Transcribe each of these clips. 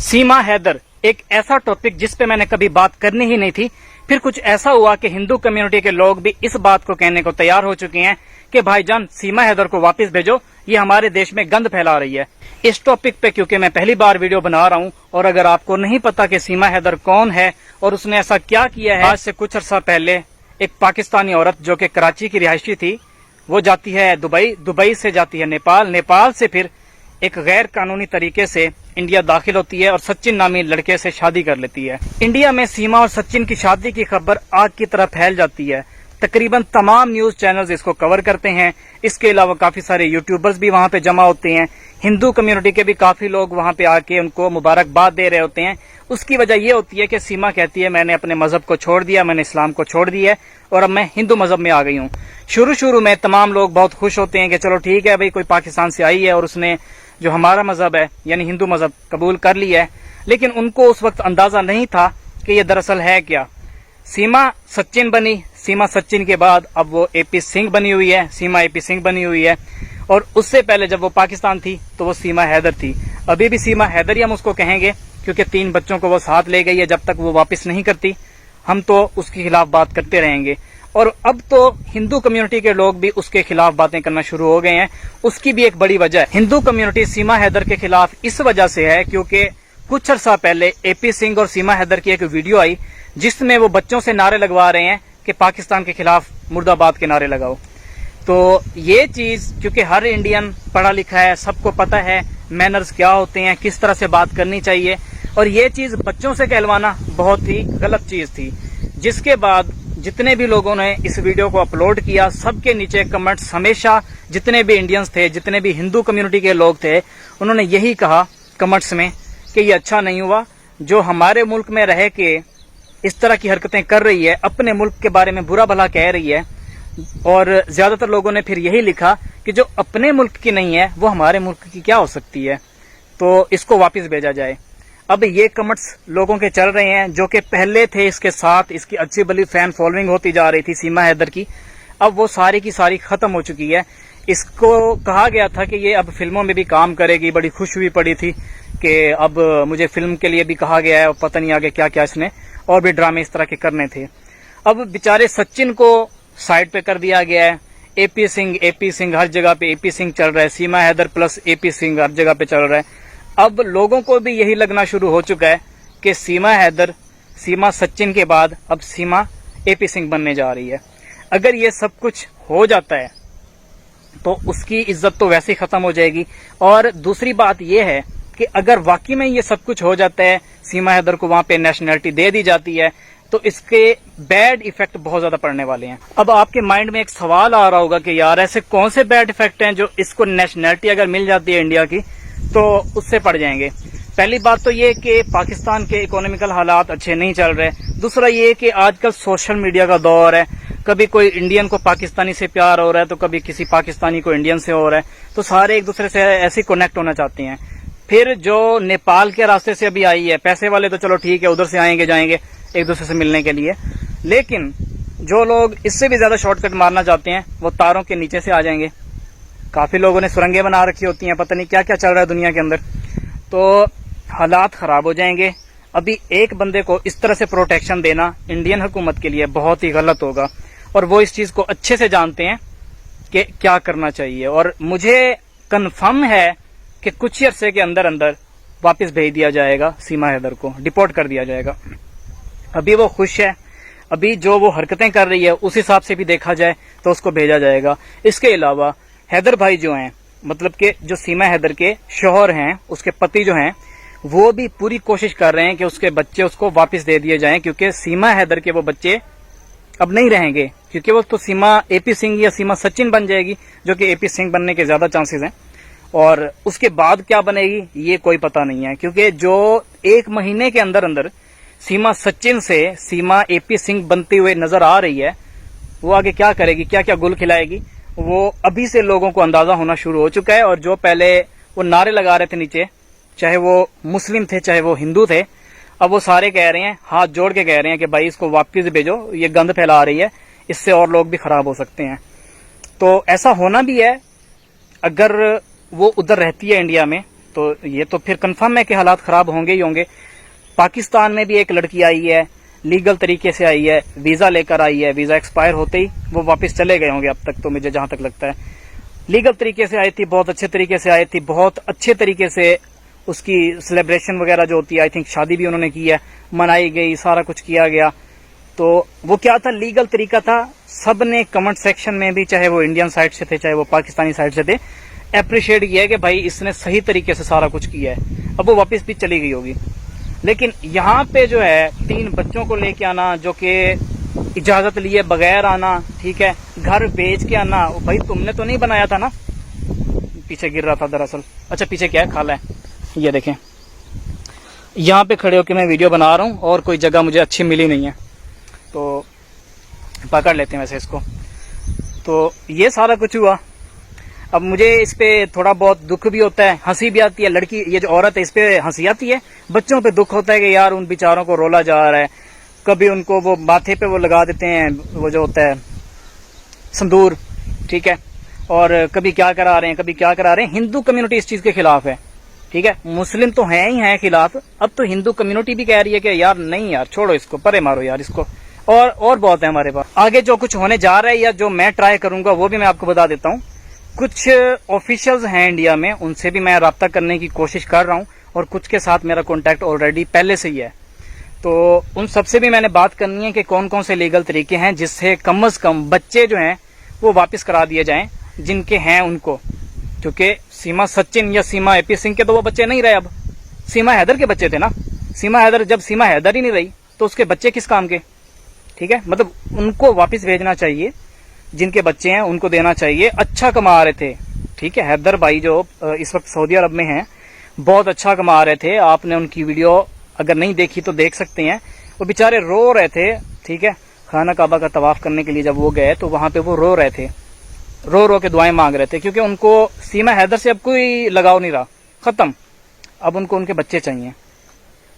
सीमा हैदर एक ऐसा टॉपिक जिस पे मैंने कभी बात करनी ही नहीं थी। फिर कुछ ऐसा हुआ कि हिंदू कम्युनिटी के लोग भी इस बात को कहने को तैयार हो चुके हैं कि भाईजान सीमा हैदर को वापस भेजो, ये हमारे देश में गंद फैला रही है। इस टॉपिक पे क्योंकि मैं पहली बार वीडियो बना रहा हूँ और अगर आपको नहीं पता कि सीमा हैदर कौन है और उसने ऐसा क्या किया है, आज से कुछ अर्सा पहले एक पाकिस्तानी औरत जो कि कराची की रिहायशी थी वो जाती है दुबई, दुबई से जाती है नेपाल, नेपाल से फिर एक गैर कानूनी तरीके से इंडिया दाखिल होती है और सचिन नामी लड़के से शादी कर लेती है। इंडिया में सीमा और सचिन की शादी की खबर आग की तरह फैल जाती है। तकरीबन तमाम न्यूज चैनल्स इसको कवर करते हैं। इसके अलावा काफी सारे यूट्यूबर्स भी वहां पे जमा होते हैं। हिंदू कम्युनिटी के भी काफी लोग वहां पे आके उनको मुबारकबाद दे रहे होते हैं। उसकी वजह यह होती है कि सीमा कहती है मैंने अपने मजहब को छोड़ दिया, मैंने इस्लाम को छोड़ दिया है और अब मैं हिंदू मजहब में आ गई हूँ। शुरू में तमाम लोग बहुत खुश होते हैं कि चलो ठीक है भाई, कोई पाकिस्तान से आई है और उसने जो हमारा मजहब है यानी हिंदू मजहब कबूल कर लिया है। लेकिन उनको उस वक्त अंदाजा नहीं था कि ये दरअसल है क्या। सीमा सचिन बनी, सीमा सचिन के बाद अब वो एपी सिंह बनी हुई है, सीमा एपी सिंह बनी हुई है। और उससे पहले जब वो पाकिस्तान थी तो वो सीमा हैदर थी। अभी भी सीमा हैदर ही हम उसको कहेंगे क्योंकि 3 बच्चों को वो साथ ले गई है। जब तक वो वापस नहीं करती हम तो उसके खिलाफ बात करते रहेंगे। और अब तो हिंदू कम्युनिटी के लोग भी उसके खिलाफ बातें करना शुरू हो गए हैं। उसकी भी एक बड़ी वजह है, हिंदू कम्युनिटी सीमा हैदर के खिलाफ इस वजह से है क्योंकि कुछ अर्सा पहले एपी सिंह और सीमा हैदर की एक वीडियो आई जिसमें वो बच्चों से नारे लगवा रहे हैं कि पाकिस्तान के खिलाफ मुर्दाबाद के नारे लगाओ। तो ये चीज क्योंकि हर इंडियन पढ़ा लिखा है, सबको पता है मैनर्स क्या होते हैं, किस तरह से बात करनी चाहिए, और ये चीज बच्चों से कहलवाना बहुत ही गलत चीज थी। जिसके बाद जितने भी लोगों ने इस वीडियो को अपलोड किया सबके नीचे कमेंट्स हमेशा जितने भी इंडियंस थे, जितने भी हिंदू कम्युनिटी के लोग थे, उन्होंने यही कहा कमेंट्स में कि ये अच्छा नहीं हुआ जो हमारे मुल्क में रह के इस तरह की हरकतें कर रही है, अपने मुल्क के बारे में बुरा भला कह रही है। और ज्यादातर लोगों ने फिर यही लिखा कि जो अपने मुल्क की नहीं है वो हमारे मुल्क की क्या हो सकती है, तो इसको वापस भेजा जाए। अब ये कमेंट्स लोगों के चल रहे हैं जो कि पहले थे इसके साथ, इसकी अच्छी भली फैन फॉलोइंग होती जा रही थी सीमा हैदर की, अब वो सारी की सारी खत्म हो चुकी है। इसको कहा गया था कि ये अब फिल्मों में भी काम करेगी, बड़ी खुश हुई पड़ी थी कि अब मुझे फिल्म के लिए भी कहा गया है, पता नहीं आगे क्या क्या इसने और भी ड्रामे इस तरह के करने थे। अब बेचारे सचिन को साइड पे कर दिया गया है। एपी सिंह हर जगह पे एपी सिंह चल रहा है, सीमा हैदर प्लस एपी सिंह हर जगह पे चल रहा है। अब लोगों को भी यही लगना शुरू हो चुका है कि सीमा हैदर सीमा सचिन के बाद अब सीमा एपी सिंह बनने जा रही है। अगर ये सब कुछ हो जाता है तो उसकी इज्जत तो वैसे ही खत्म हो जाएगी। और दूसरी बात यह है कि अगर वाकई में ये सब कुछ हो जाता है, सीमा हैदर को वहां पे नेशनैलिटी दे दी जाती है, तो इसके बैड इफेक्ट बहुत ज्यादा पड़ने वाले हैं। अब आपके माइंड में एक सवाल आ रहा होगा कि यार ऐसे कौन से बैड इफेक्ट हैं जो इसको नेशनैलिटी अगर मिल जाती है इंडिया की तो उससे पड़ जाएंगे। पहली बात तो ये कि पाकिस्तान के इकोनॉमिकल हालात अच्छे नहीं चल रहे। दूसरा ये कि आजकल सोशल मीडिया का दौर है, कभी कोई इंडियन को पाकिस्तानी से प्यार हो रहा है तो कभी किसी पाकिस्तानी को इंडियन से हो रहा है, तो सारे एक दूसरे से ऐसे कनेक्ट होना चाहते हैं। फिर जो नेपाल के रास्ते से अभी आई है, पैसे वाले तो चलो ठीक है उधर से आएंगे जाएंगे एक दूसरे से मिलने के लिए, लेकिन जो लोग इससे भी ज्यादा शॉर्टकट मारना चाहते हैं वो तारों के नीचे से आ जाएंगे। काफी लोगों ने सुरंगें बना रखी होती हैं, पता नहीं क्या क्या चल रहा है दुनिया के अंदर, तो हालात खराब हो जाएंगे। अभी एक बंदे को इस तरह से प्रोटेक्शन देना इंडियन हुकूमत के लिए बहुत ही गलत होगा और वो इस चीज को अच्छे से जानते हैं कि क्या करना चाहिए। और मुझे कंफर्म है कि कुछ ही अरसे के अंदर अंदर वापस भेज दिया जाएगा, सीमा हैदर को डिपोर्ट कर दिया जाएगा। अभी वो खुश है, अभी जो वो हरकतें कर रही है उस हिसाब से भी देखा जाए तो उसको भेजा जाएगा। इसके अलावा हैदर भाई जो हैं, मतलब कि जो सीमा हैदर के शौहर हैं, उसके पति जो हैं, वो भी पूरी कोशिश कर रहे हैं कि उसके बच्चे उसको वापस दे दिए जाएं क्योंकि सीमा हैदर के वो बच्चे अब नहीं रहेंगे क्योंकि वो तो सीमा एपी सिंह या सीमा सचिन बन जाएगी, जो कि एपी सिंह बनने के ज्यादा चांसेस हैं। और उसके बाद क्या बनेगी ये कोई पता नहीं है क्योंकि जो 1 महीने के अंदर अंदर सीमा सचिन से सीमा एपी सिंह बनती हुए नजर आ रही है, वो आगे क्या करेगी, क्या क्या गुल खिलाएगी, वो अभी से लोगों को अंदाजा होना शुरू हो चुका है। और जो पहले वो नारे लगा रहे थे नीचे, चाहे वो मुस्लिम थे चाहे वो हिंदू थे, अब वो सारे कह रहे हैं, हाथ जोड़ के कह रहे हैं कि भाई इसको वापस भेजो, ये गंद फैला रही है, इससे और लोग भी खराब हो सकते हैं। तो ऐसा होना भी है। अगर वो उधर रहती है इंडिया में तो ये तो फिर कंफर्म है कि हालात खराब होंगे ही होंगे। पाकिस्तान में भी एक लड़की आई है, लीगल तरीके से आई है, वीजा लेकर आई है, वीजा एक्सपायर होते ही वो वापस चले गए होंगे अब तक, तो मुझे जहां तक लगता है लीगल तरीके से आई थी, बहुत अच्छे तरीके से आई थी, बहुत अच्छे तरीके से उसकी सेलिब्रेशन वगैरह जो होती है, आई थिंक शादी भी उन्होंने की है, मनाई गई, सारा कुछ किया गया। तो वो क्या था, लीगल तरीका था। सब ने कमेंट सेक्शन में भी, चाहे वो इंडियन साइड से थे चाहे वो पाकिस्तानी साइड से थे, अप्रिशिएट किया है कि भाई इसने सही तरीके से सारा कुछ किया है। अब वो वापस भी चली गई होगी, लेकिन यहाँ पे जो है 3 बच्चों को लेके आना, जो कि इजाजत लिए बगैर आना, ठीक है, घर बेच के आना, भाई तुमने तो नहीं बनाया था ना। पीछे गिर रहा था दरअसल, अच्छा पीछे क्या है, खाला है, ये देखें। यहाँ पे खड़े होकर मैं वीडियो बना रहा हूँ और कोई जगह मुझे अच्छी मिली नहीं है, तो पकड़ लेते हैं वैसे इसको। तो ये सारा कुछ हुआ। अब मुझे इस पे थोड़ा बहुत दुख भी होता है, हंसी भी आती है। लड़की, ये जो औरत है, इस पे हंसी आती है, बच्चों पे दुख होता है कि यार उन बेचारों को रोला जा रहा है। कभी उनको वो माथे पे वो लगा देते हैं, वो जो होता है संदूर, ठीक है, और कभी क्या करा रहे हैं, कभी क्या करा रहे हैं। हिंदू कम्युनिटी इस चीज के खिलाफ है, ठीक है, मुस्लिम तो है ही है खिलाफ, अब तो हिंदू कम्युनिटी भी कह रही है कि यार नहीं यार, छोड़ो इसको, परे मारो यार इसको। और बहुत है हमारे पास। आगे जो कुछ होने जा रहा है या जो मैं ट्राई करूंगा वो भी मैं आपको बता देता हूँ। कुछ ऑफिशियल्स हैं इंडिया में, उनसे भी मैं राब्ता करने की कोशिश कर रहा हूँ, और कुछ के साथ मेरा कॉन्टैक्ट ऑलरेडी पहले से ही है। तो उन सबसे भी मैंने बात करनी है कि कौन कौन से लीगल तरीके हैं जिससे कम से कम बच्चे जो हैं वो वापस करा दिए जाएं, जिनके हैं उनको। क्योंकि सीमा सचिन या सीमा एपी सिंह के तो वो बच्चे नहीं रहे, अब सीमा हैदर के बच्चे थे ना। सीमा हैदर, जब सीमा हैदर ही नहीं रही तो उसके बच्चे किस काम के, ठीक है। मतलब उनको वापस भेजना चाहिए, जिनके बच्चे हैं उनको देना चाहिए। अच्छा कमा रहे थे, ठीक है, हैदर भाई जो इस वक्त सऊदी अरब में हैं, बहुत अच्छा कमा रहे थे। आपने उनकी वीडियो अगर नहीं देखी तो देख सकते हैं। वो बेचारे रो रहे थे, ठीक है, खाना काबा का तवाफ करने के लिए जब वो गए तो वहां पे वो रो रहे थे, रो के दुआएं मांग रहे थे, क्योंकि उनको सीमा हैदर से अब कोई लगाव नहीं रहा, खत्म। अब उनको उनके बच्चे चाहिए,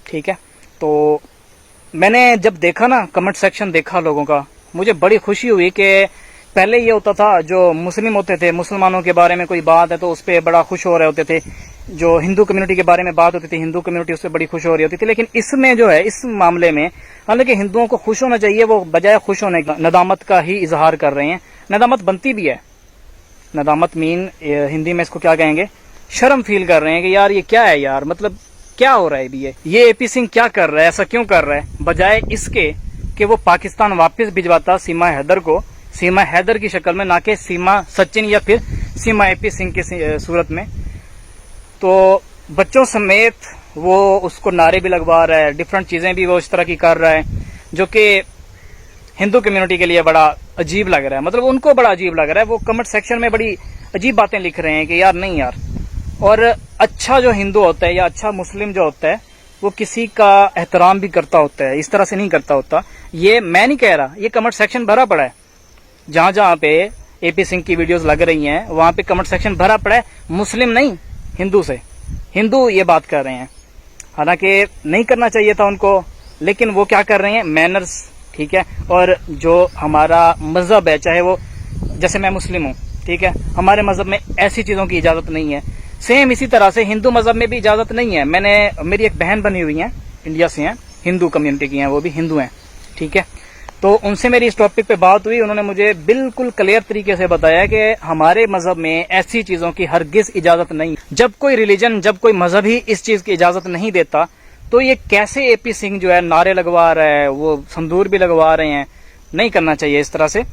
ठीक है। तो मैंने जब देखा ना, कमेंट सेक्शन देखा लोगों का, मुझे बड़ी खुशी हुई कि पहले ये होता था, जो मुस्लिम होते थे, मुसलमानों के बारे में कोई बात है तो उस पर बड़ा खुश हो रहे होते थे। जो हिंदू कम्युनिटी के बारे में बात होती थी, हिंदू कम्युनिटी उस पर बड़ी खुश हो रही होती थी। लेकिन इसमें जो है, इस मामले में, हालांकि हिंदुओं को खुश होना चाहिए, वो बजाय खुश होने का नदामत का ही इजहार कर रहे हैं। नदामत बनती भी है, नदामत मीन हिंदी में इसको क्या कहेंगे, शर्म फील कर रहे हैं कि यार ये क्या है यार, मतलब क्या हो रहा है भी, ये एपी सिंह क्या कर रहा है, ऐसा क्यों कर रहा है, बजाय इसके कि वो पाकिस्तान वापस भिजवाता सीमा हैदर को, सीमा हैदर की शक्ल में, ना कि सीमा सचिन या फिर सीमा एपी सिंह की सूरत में। तो बच्चों समेत वो उसको नारे भी लगवा रहा है, डिफरेंट चीजें भी वो इस तरह की कर रहा है, जो कि हिंदू कम्युनिटी के लिए बड़ा अजीब लग रहा है। मतलब उनको बड़ा अजीब लग रहा है, वो कमेंट सेक्शन में बड़ी अजीब बातें लिख रहे हैं कि यार नहीं यार। और अच्छा जो हिंदू होता है या अच्छा मुस्लिम जो होता है, वो किसी का एहतराम भी करता होता है, इस तरह से नहीं करता होता। ये मैं नहीं कह रहा, ये कमेंट सेक्शन भरा पड़ा है। जहां जहां पे एपी सिंह की वीडियोस लग रही हैं, वहां पे कमेंट सेक्शन भरा पड़ा है, मुस्लिम नहीं, हिंदू से। हिंदू ये बात कर रहे हैं, हालांकि नहीं करना चाहिए था उनको, लेकिन वो क्या कर रहे हैं, मैनर्स, ठीक है। और जो हमारा मजहब है, चाहे वो, जैसे मैं मुस्लिम हूँ, ठीक है, हमारे मजहब में ऐसी चीजों की इजाजत नहीं है। सेम इसी तरह से हिंदू मजहब में भी इजाजत नहीं है। मेरी एक बहन बनी हुई है, इंडिया से हैं, हिंदू कम्युनिटी की हैं, वो भी हिंदू हैं, ठीक है। तो उनसे मेरी इस टॉपिक पे बात हुई, उन्होंने मुझे बिल्कुल क्लियर तरीके से बताया कि हमारे मजहब में ऐसी चीजों की हरगिज इजाजत नहीं। जब कोई रिलीजन, जब कोई मजहब ही इस चीज की इजाजत नहीं देता, तो ये कैसे एपी सिंह जो है नारे लगवा रहा है, वो संदूर भी लगवा रहे हैं। नहीं करना चाहिए इस तरह से,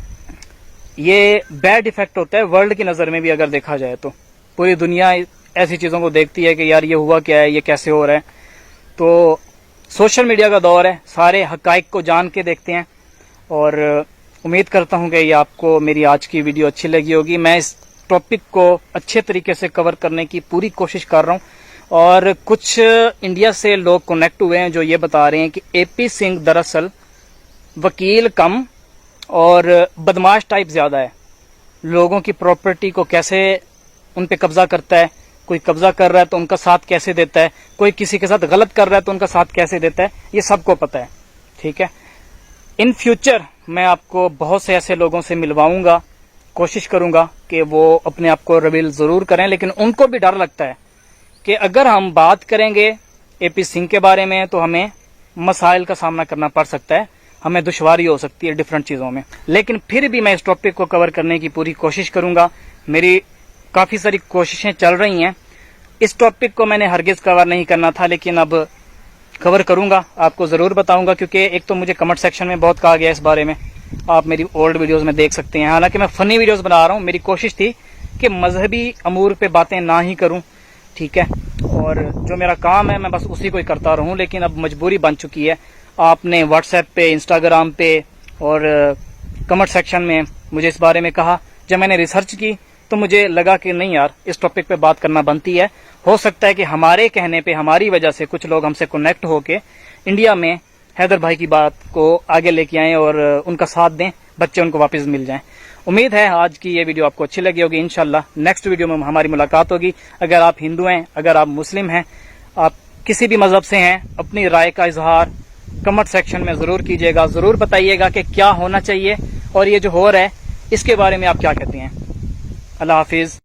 ये बैड इफेक्ट होता है वर्ल्ड की नजर में भी। अगर देखा जाए तो पूरी दुनिया ऐसी चीजों को देखती है कि यार ये हुआ क्या है, ये कैसे हो रहा है। तो सोशल मीडिया का दौर है, सारे हकाइक को जान के देखते हैं। और उम्मीद करता हूं कि ये आपको मेरी आज की वीडियो अच्छी लगी होगी। मैं इस टॉपिक को अच्छे तरीके से कवर करने की पूरी कोशिश कर रहा हूं। और कुछ इंडिया से लोग कनेक्ट हुए हैं जो ये बता रहे हैं कि एपी सिंह दरअसल वकील कम और बदमाश टाइप ज्यादा है। लोगों की प्रॉपर्टी को कैसे उन पे कब्जा करता है, कोई कब्जा कर रहा है तो उनका साथ कैसे देता है, कोई किसी के साथ गलत कर रहा है तो उनका साथ कैसे देता है, ये सबको पता है, ठीक है। इन फ्यूचर मैं आपको बहुत से ऐसे लोगों से मिलवाऊंगा, कोशिश करूंगा कि वो अपने आप को रिवील जरूर करें, लेकिन उनको भी डर लगता है کہ اگر ہم بات کریں گے اے پی سنگھ کے بارے میں تو ہمیں مسائل کا سامنا کرنا پڑ سکتا ہے, ہمیں دشواری ہو سکتی ہے ڈفرینٹ چیزوں میں, لیکن پھر بھی میں اس ٹاپک کو کور کرنے کی پوری کوشش کروں گا. میری کافی ساری کوششیں چل رہی ہیں. اس ٹاپک کو میں نے ہرگز کور نہیں کرنا تھا, لیکن اب کور کروں گا, آپ کو ضرور بتاؤں گا, کیونکہ ایک تو مجھے کمنٹ سیکشن میں بہت کہا گیا اس بارے میں, آپ میری اولڈ ویڈیوز میں دیکھ سکتے ہیں. حالانکہ میں فنی ویڈیوز بنا رہا ہوں, میری کوشش تھی کہ مذہبی امور پہ باتیں نہ ہی کروں, ٹھیک ہے, اور جو میرا کام ہے میں بس اسی کو ہی کرتا رہوں. لیکن اب مجبوری بن چکی ہے. آپ نے واٹس ایپ پہ, انسٹاگرام پہ اور کمنٹ سیکشن میں مجھے اس بارے میں کہا. جب میں نے ریسرچ کی تو مجھے لگا کہ نہیں یار, اس ٹاپک پہ بات کرنا بنتی ہے. ہو سکتا ہے کہ ہمارے کہنے پہ, ہماری وجہ سے کچھ لوگ ہم سے کنیکٹ ہو کے انڈیا میں حیدر بھائی کی بات کو آگے لے کے آئیں اور ان کا ساتھ دیں, بچے ان کو واپس مل جائیں. امید ہے آج کی یہ ویڈیو آپ کو اچھی لگی ہوگی. انشاءاللہ نیکسٹ ویڈیو میں ہماری ملاقات ہوگی. اگر آپ ہندو ہیں, اگر آپ مسلم ہیں, آپ کسی بھی مذہب سے ہیں, اپنی رائے کا اظہار کمنٹ سیکشن میں ضرور کیجیے گا. ضرور بتائیے گا کہ کیا ہونا چاہیے اور یہ جو ہو رہا ہے اس کے بارے میں آپ کیا کہتے ہیں. اللہ حافظ.